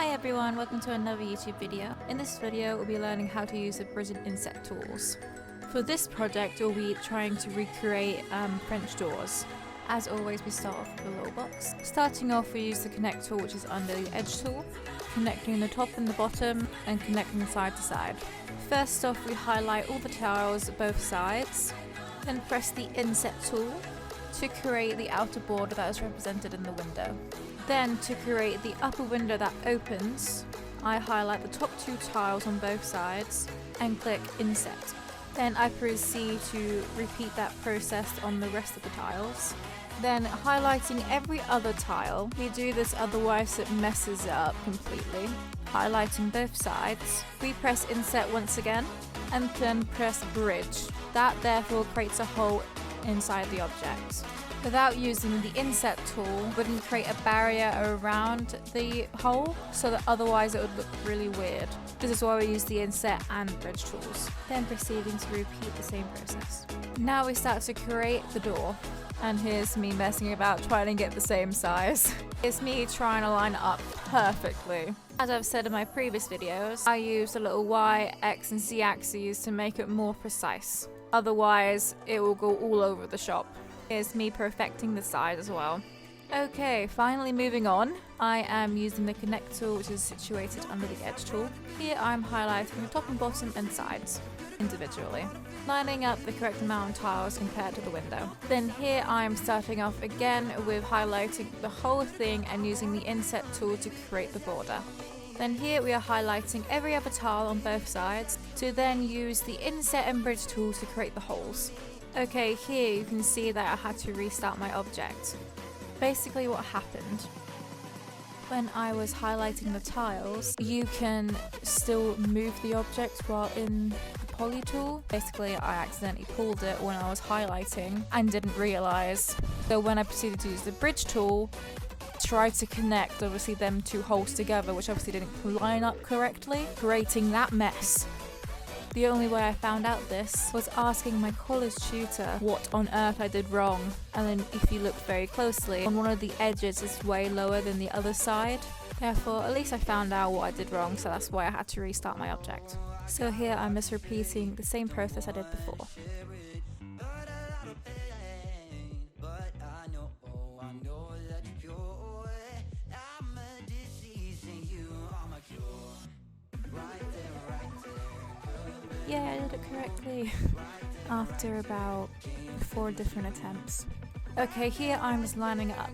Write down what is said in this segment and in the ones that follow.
Hi everyone, welcome to another YouTube video. In this video, we'll be learning how to use the bridge and inset tools. For this project, we'll be trying to recreate French doors. As always, we start off with a little box. Starting off, we use the connect tool, which is under the edge tool, connecting the top and the bottom, and connecting side to side. First off, we highlight all the tiles at both sides, then press the inset tool to create the outer border that is represented in the window. Then, to create the upper window that opens, I highlight the top two tiles on both sides and click inset. Then I proceed to repeat that process on the rest of the tiles. Then, highlighting every other tile, we do this otherwise it messes it up completely. Highlighting both sides, we press inset once again and then press bridge. That therefore creates a hole inside the object. Without using the inset tool, wouldn't create a barrier around the hole, so that otherwise it would look really weird. This is why we use the inset and bridge tools. Then proceeding to repeat the same process. Now we start to create the door, and here's me messing about trying to get the same size. It's me trying to line it up perfectly. As I've said in my previous videos, I use the little Y, X and Z axes to make it more precise. Otherwise, it will go all over the shop. Here's me perfecting the size as well. Okay, finally moving on. I am using the connect tool, which is situated under the edge tool. Here I'm highlighting the top and bottom and sides individually, lining up the correct amount of tiles compared to the window. Then here I'm starting off again with highlighting the whole thing and using the inset tool to create the border. Then here we are highlighting every other tile on both sides to then use the inset and bridge tool to create the holes. Okay, here you can see that I had to restart my object. Basically what happened, when I was highlighting the tiles, you can still move the object while in the poly tool. Basically, I accidentally pulled it when I was highlighting and didn't realize. So when I proceeded to use the bridge tool, tried to connect obviously them two holes together, which obviously didn't line up correctly, creating that mess. The only way I found out this was asking my college tutor what on earth I did wrong. And then if you look very closely, on one of the edges is way lower than the other side. Therefore, at least I found out what I did wrong, so that's why I had to restart my object. So here I'm just repeating the same process I did before. Yeah, I did it correctly after about 4 different attempts. Okay, here I'm just lining it up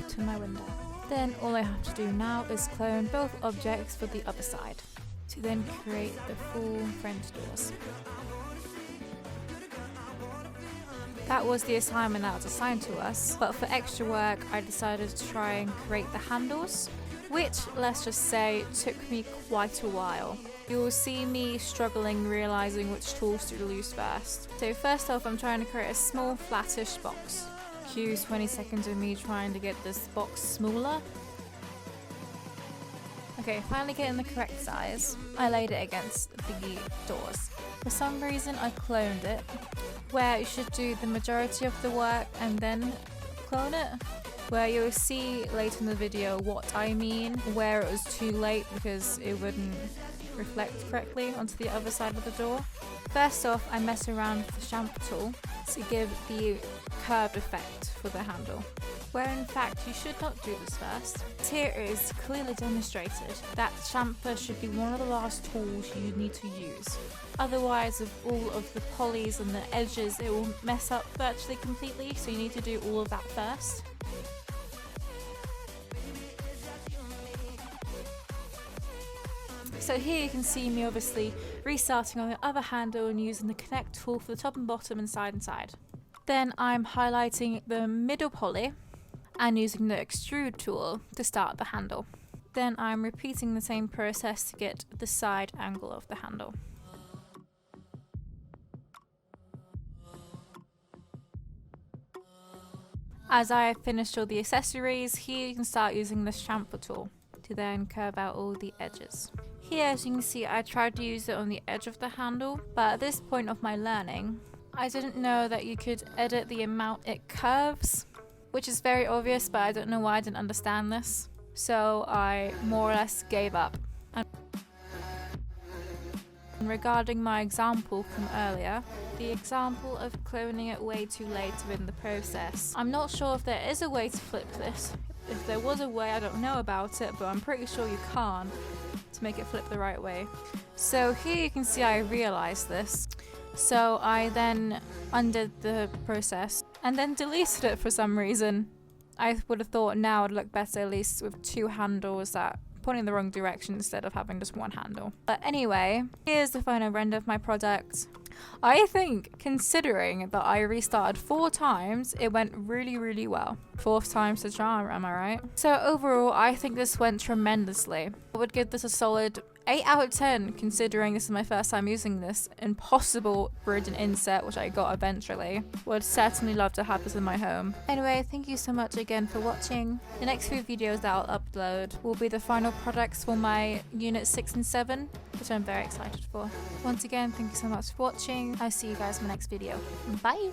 to my window. Then all I have to do now is clone both objects for the other side to then create the full French doors. That was the assignment that was assigned to us, but for extra work I decided to try and create the handles, which, let's just say, took me quite a while. You will see me struggling realizing which tools to use first. So first off, I'm trying to create a small flattish box. Cue 20 seconds of me trying to get this box smaller. Okay, finally getting the correct size. I laid it against the doors. For some reason I cloned it, where you should do the majority of the work and then clone it. Where you'll see later in the video what I mean, where it was too late because it wouldn't reflect correctly onto the other side of the door. First off, I mess around with the chamfer tool to give the curved effect for the handle, where in fact you should not do this first. Here it is clearly demonstrated that chamfer should be one of the last tools you need to use. Otherwise, with all of the polys and the edges, it will mess up virtually completely, so you need to do all of that first. So here you can see me obviously restarting on the other handle and using the connect tool for the top and bottom and side. Then I'm highlighting the middle poly and using the extrude tool to start the handle. Then I'm repeating the same process to get the side angle of the handle. As I have finished all the accessories, here you can start using the chamfer tool to then curve out all the edges. Here, as you can see, I tried to use it on the edge of the handle, but at this point of my learning, I didn't know that you could edit the amount it curves, which is very obvious, but I don't know why I didn't understand this. so I more or less gave up. And regarding my example from earlier, the example of cloning it way too later in the process, I'm not sure if there is a way to flip this. If there was a way, I don't know about it, but I'm pretty sure you can't to make it flip the right way. So here you can see I realized this. So I then undid the process and then deleted it for some reason. I would have thought now it'd look better at least with two handles that point in the wrong direction instead of having just one handle. But anyway, here's the final render of my product. I think, considering that I restarted 4 times, it went really well. 4th time's the charm, am I right? So overall, I think this went tremendously. I would give this a solid 8 out of 10, considering this is my first time using this impossible gradient inset, which I got eventually. Would certainly love to have this in my home. Anyway, thank you so much again for watching. The next few videos that I'll upload will be the final products for my Unit 6 and 7, which I'm very excited for. Once again, thank you so much for watching. I'll see you guys in my next video. Bye!